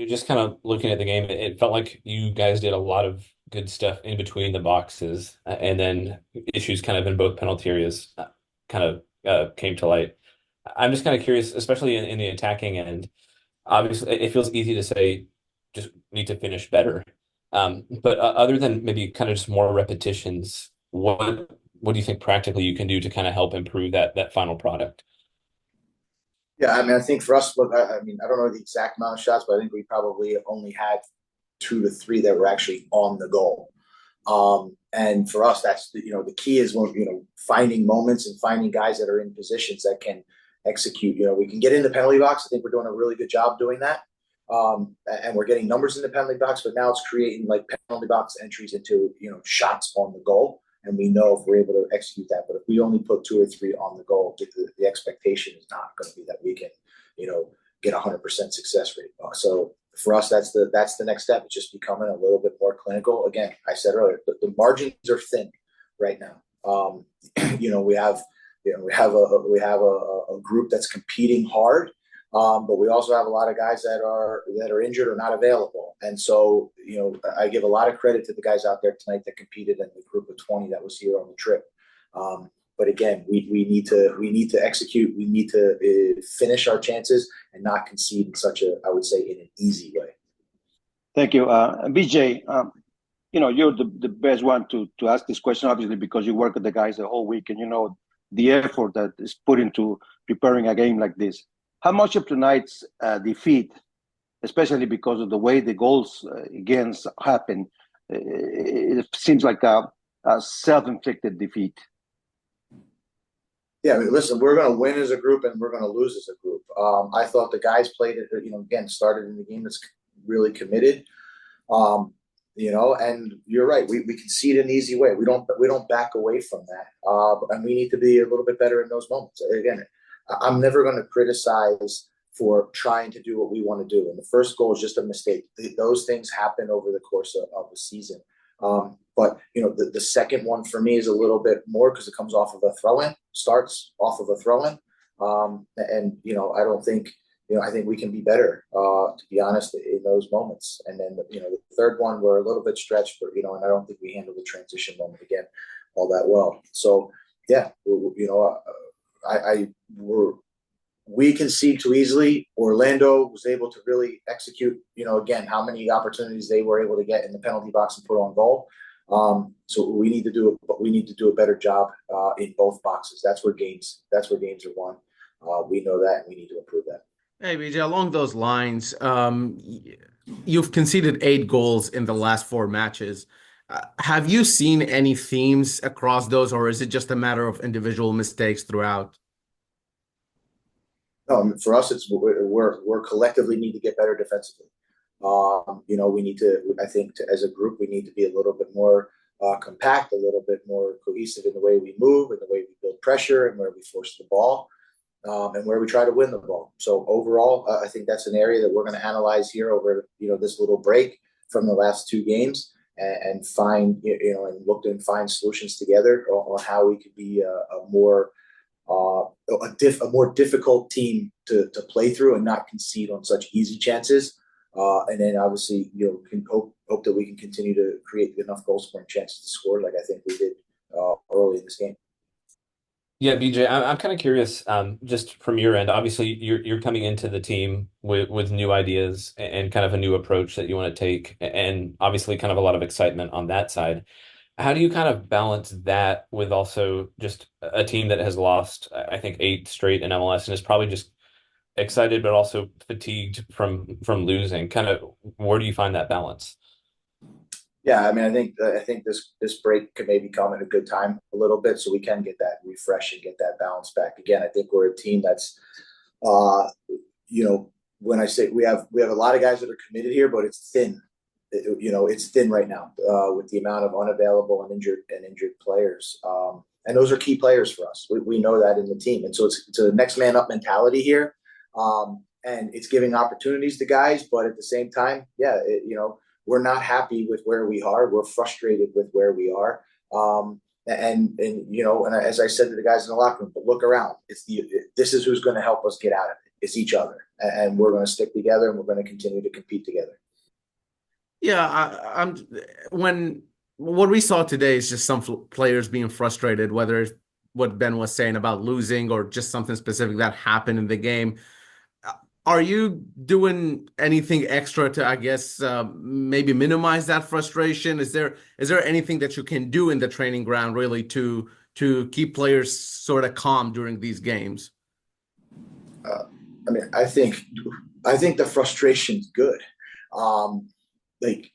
you're just kind of looking at the game. It felt like you guys did a lot of good stuff in between the boxes, and then issues kind of in both penalty areas kind of came to light. I'm just kind of curious, especially in the attacking end. Obviously, it feels easy to say just need to finish better. But other than maybe kind of just more repetitions, what do you think practically you can do to kind of help improve that final product? Yeah, I mean, I think for us, look, I mean, I don't know the exact amount of shots, but I think we probably only had two to three that were actually on the goal. And for us, that's the key is when finding moments and finding guys that are in positions that can execute. We can get in the penalty box. I think we're doing a really good job doing that, and we're getting numbers in the penalty box. But now it's creating like penalty box entries into shots on the goal, and we know if we're able to execute that. But if we only put two or three on the goal, the expectation is not going to be that we can get 100% success rate. So for us, that's the next step. It's just becoming a little bit more clinical. Again, I said earlier, the margins are thin right now. We have a group that's competing hard, but we also have a lot of guys that are injured or not available. And so I give a lot of credit to the guys out there tonight that competed in the group of 20 that was here on the trip. But again, we need to execute. We need to finish our chances and not concede in such a, I would say, in an easy way. Thank you, BJ. You're the best one to ask this question, obviously, because you work with the guys the whole week and you know the effort that is put into preparing a game like this. How much of tonight's defeat, especially because of the way the goals against happened, it seems like a self-inflicted defeat? Yeah, I mean, listen, we're going to win as a group and we're going to lose as a group. I thought the guys played it, again, started in the game that's really committed. And you're right. We concede an easy way. We don't back away from that. And we need to be a little bit better in those moments. Again, I'm never going to criticize for trying to do what we want to do. And the first goal is just a mistake. Those things happen over the course of the season. But the second one for me is a little bit more because it comes off of a throw-in, starts off of a throw-in. And I don't think I think we can be better, to be honest, in those moments. And then the third one we're a little bit stretched, but and I don't think we handled the transition moment again all that well. So yeah, we concede too easily. Orlando was able to really execute, again, how many opportunities they were able to get in the penalty box and put on goal. So we need to do a better job in both boxes. That's where games are won. We know that, and we need to improve that. Hey, BJ, along those lines, you've conceded 8 goals in the last 4 matches. Have you seen any themes across those, or is it just a matter of individual mistakes throughout? No, for us, it's we're collectively need to get better defensively. We need to. I think as a group, we need to be a little bit more compact, a little bit more cohesive in the way we move, in the way we build pressure, and where we force the ball, and where we try to win the ball. So overall, I think that's an area that we're going to analyze here over this little break from the last 2 games, and find and look and find solutions together on how we could be a more difficult team to play through and not concede on such easy chances. And then obviously, can hope that we can continue to create enough goal scoring chances to score like I think we did early in this game. Yeah, BJ, I'm kind of curious, just from your end. Obviously, you're coming into the team with new ideas and kind of a new approach that you want to take, and obviously kind of a lot of excitement on that side. How do you kind of balance that with also just a team that has lost, I think, 8 straight in MLS and is probably just excited but also fatigued from losing? Kind of where do you find that balance? Yeah, I mean, I think this break could maybe come at a good time a little bit, so we can get that refresh and get that balance back. Again, I think we're a team that's, when I say we have a lot of guys that are committed here, but it's thin. It's thin right now with the amount of unavailable and injured players, and those are key players for us. We know that in the team, and so it's a next man up mentality here, and it's giving opportunities to guys, but at the same time, yeah, we're not happy with where we are. We're frustrated with where we are. And as I said to the guys in the locker room, but look around. This is who's going to help us get out of it. is each other, and we're going to stick together, and we're going to continue to compete together. Yeah, I'm when what we saw today is just some players being frustrated, whether it's what Ben was saying about losing or just something specific that happened in the game. Are you doing anything extra to, I guess, maybe minimize that frustration? Is there anything that you can do in the training ground really to keep players sort of calm during these games? I mean, I think the frustration's good. Like,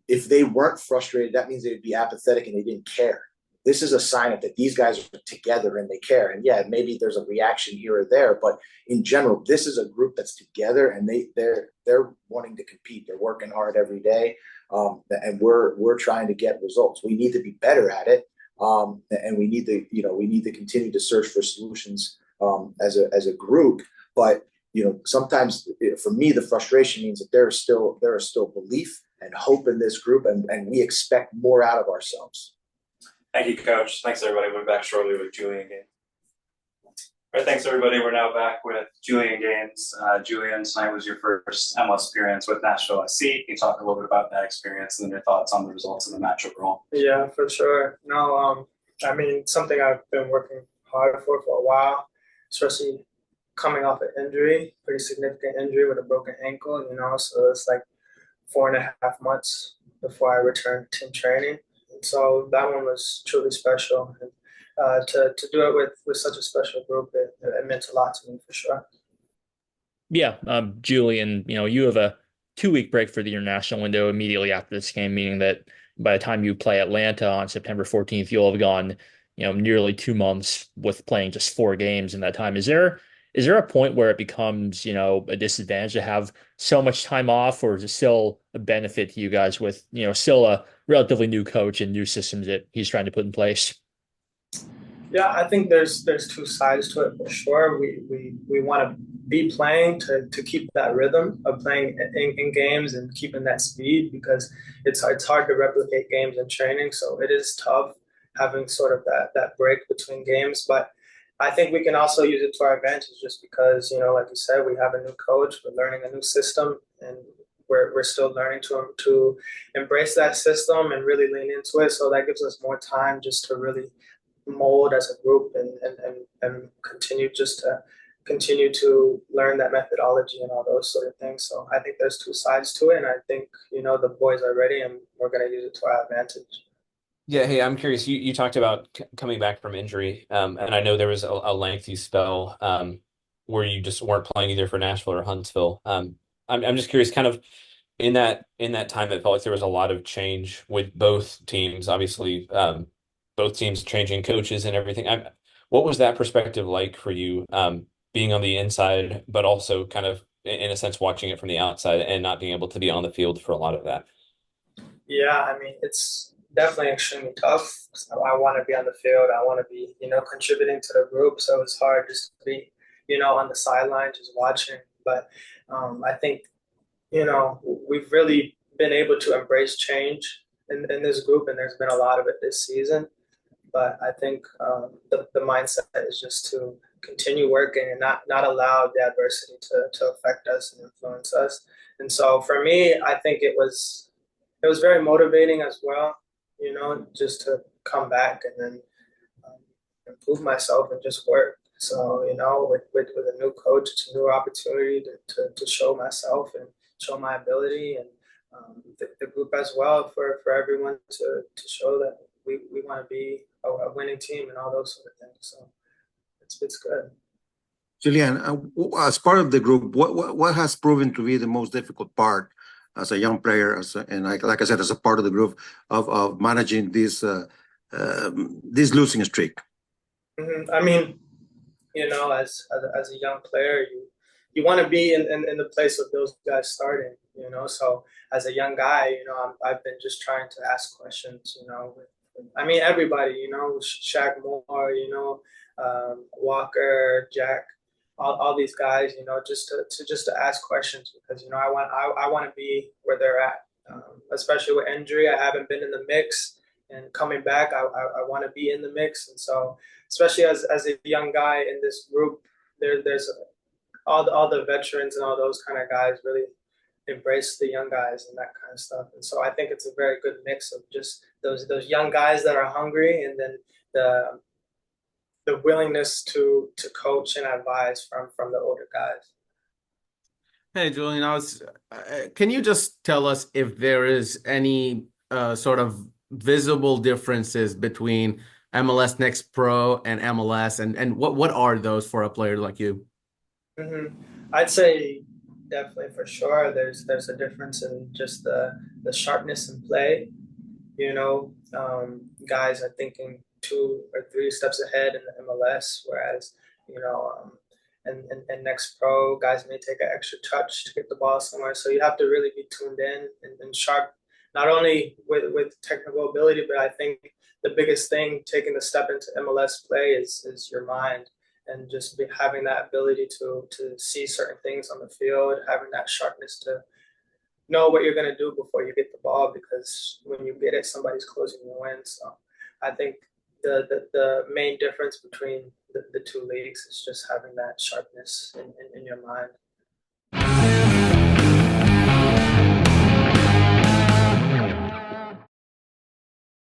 if they weren't frustrated, that means they'd be apathetic and they didn't care. This is a sign that these guys are together and they care. And yeah, maybe there's a reaction here or there, but in general, this is a group that's together, and they're wanting to compete. They're working hard every day, and we're trying to get results. We need to be better at it, and we need to continue to search for solutions as a group. But sometimes for me, the frustration means that there is still belief and hope in this group, and we expect more out of ourselves. Thank you, Coach. Thanks, everybody. We'll be back shortly with Julian Gaines. All right, thanks, everybody. We're now back with Julian Gaines. Julian, tonight was your first MLS experience with Nashville SC. Can you talk a little bit about that experience and your thoughts on the results of the match overall? Yeah, for sure. No, I mean, something I've been working hard for a while, especially coming off an injury, pretty significant injury with a broken ankle, so it's like 4.5 months before I returned to training. And so that one was truly special. And to do it with such a special group, it meant a lot to me for sure. Yeah, Julian, you have a 2-week break for the international window immediately after this game, meaning that by the time you play Atlanta on September 14th, you'll have gone, nearly 2 months with playing just 4 games in that time. Is there a point where it becomes, a disadvantage to have so much time off, or is it still a benefit to you guys with, still a relatively new coach and new systems that he's trying to put in place? Yeah, I think there's 2 sides to it for sure. We want to be playing to keep that rhythm of playing in games and keeping that speed, because it's hard to replicate games in training. So it is tough having sort of that break between games, but I think we can also use it to our advantage, just because, like you said, we have a new coach, we're learning a new system, and we're still learning to embrace that system and really lean into it. So that gives us more time just to really mold as a group and continue to learn that methodology and all those sort of things. So I think there's 2 sides to it, and I think, the boys are ready, and we're going to use it to our advantage. Yeah, hey, I'm curious. You talked about coming back from injury, and I know there was a lengthy spell where you just weren't playing either for Nashville or Huntsville. I'm just curious, kind of in that time, it felt like there was a lot of change with both teams. Obviously, both teams changing coaches and everything. What was that perspective like for you, being on the inside, but also kind of in a sense watching it from the outside and not being able to be on the field for a lot of that? Yeah, I mean, it's definitely extremely tough. So I want to be on the field. I want to be, contributing to the group. So it's hard just to be, on the sideline, just watching. But I think, we've really been able to embrace change in this group, and there's been a lot of it this season. But I think the mindset is just to continue working and not allow the adversity to affect us and influence us. And so for me, I think it was very motivating as well, just to come back and then improve myself and just work. So, with a new coach, it's a new opportunity to show myself and show my ability, and the group as well, for everyone to show that we want to be a winning team and all those sort of things. So it's good. Julian, as part of the group, what has proven to be the most difficult part as a young player, like I said, as a part of the group of managing this losing streak? Mm-hmm. I mean, as a young player, you want to be in the place of those guys starting. So as a young guy, I've been just trying to ask questions. I mean, everybody, Shaq Moore, Walker, Jack, all these guys, just to ask questions, because I want to be where they're at, especially with injury. I haven't been in the mix, and coming back, I want to be in the mix. And so, especially as a young guy in this group, there's all the veterans and all those kind of guys really embrace the young guys and that kind of stuff. And so I think it's a very good mix of just those young guys that are hungry, and then the willingness to coach and advise from the older guys. Hey, Julian, can you just tell us if there is any sort of visible differences between MLS Next Pro and MLS, and what are those for a player like you? Mm-hmm. I'd say definitely for sure. There's a difference in just the sharpness in play. Guys are thinking 2 or 3 steps ahead in the MLS, whereas and Next Pro guys may take an extra touch to get the ball somewhere. So you have to really be tuned in and sharp, not only with technical ability, but I think the biggest thing taking the step into MLS play is your mind, and just having that ability to see certain things on the field, having that sharpness to know what you're going to do before you get the ball, because when you get it, somebody's closing you in. So I think the main difference between the two leagues is just having that sharpness in your mind.